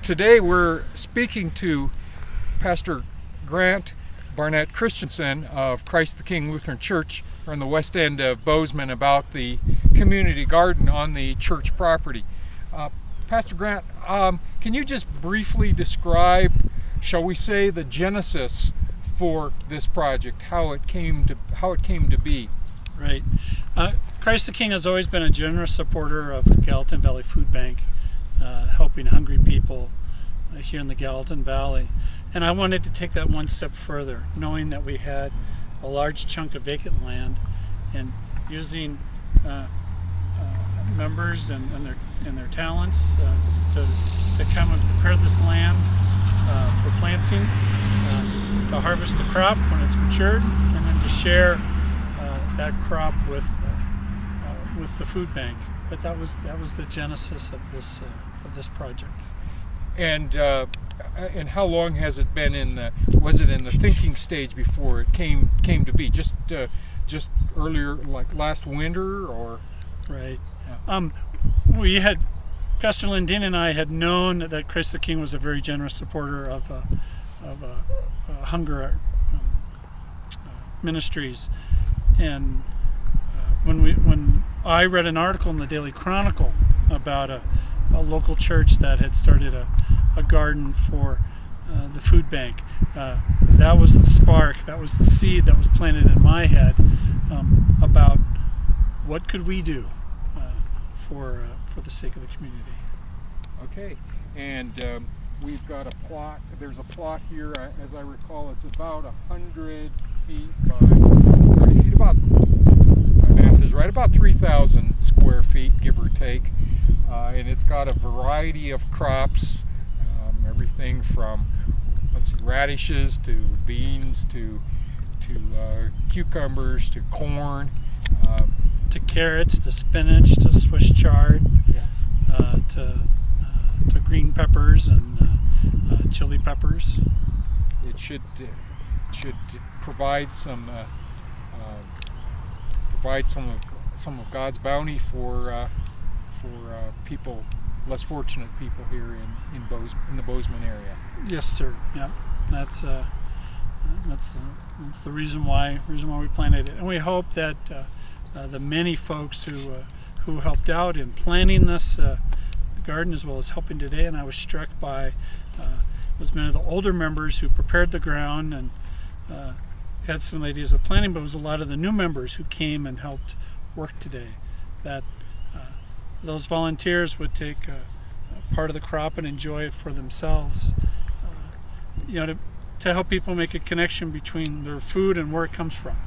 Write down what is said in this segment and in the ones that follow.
Today we're speaking to Pastor Grant Barnett Christensen of Christ the King Lutheran Church on the west end of Bozeman about the community garden on the church property. Pastor Grant, can you just briefly describe, shall we say, the genesis for this project, how it came to be? Right. Christ the King has always been a generous supporter of the Gallatin Valley Food Bank, helping hungry people here in the Gallatin Valley. And I wanted to take that one step further, knowing that we had a large chunk of vacant land, and using members and their talents to come and prepare this land for planting, to harvest the crop when it's matured, and then to share that crop with the food bank. But that was the genesis of this project. And how long has it been was it in the thinking stage before it came to be? Just earlier, like last winter, or? Right. Yeah. We had, Pastor Lindeen and I had known that Christ the King was a very generous supporter of hunger ministries, and when I read an article in the Daily Chronicle about a local church that had started a garden for the food bank, that was the spark, that was the seed that was planted in my head about what could we do for the sake of the community. Okay, and we've got a plot. There's a plot here, as I recall, it's about 100 feet by 30 feet, about, my math is right, about 3,000 square feet, give or take. And it's got a variety of crops, everything from, radishes to beans to cucumbers to corn, to carrots, to spinach, to Swiss chard, yes, to green peppers and chili peppers. It should provide some of God's bounty for people, less fortunate people here in the Bozeman area. Yes, sir. Yeah, that's the reason why we planted it, and we hope that the many folks who helped out in planning this garden, as well as helping today. And I was struck by was many of the older members who prepared the ground and had some ideas of planning, but it was a lot of the new members who came and helped work today. That those volunteers would take part of the crop and enjoy it for themselves. To help people make a connection between their food and where it comes from.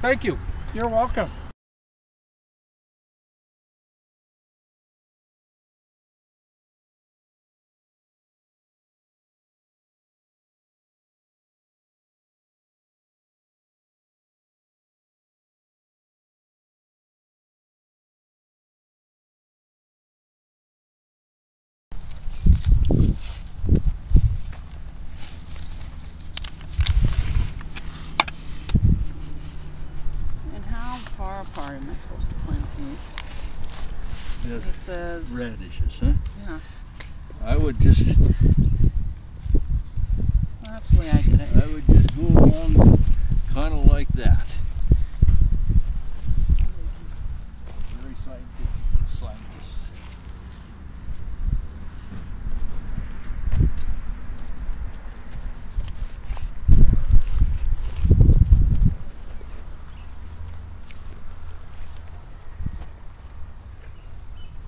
Thank you. You're welcome. Far apart am I supposed to plant these? It says radishes, huh? Yeah. I would just. That's the way I did it. I would just go along, kind of like that. Very scientist.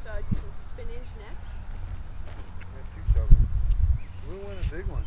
Should I do some spinach next? I have 2 shovels. We want a big one.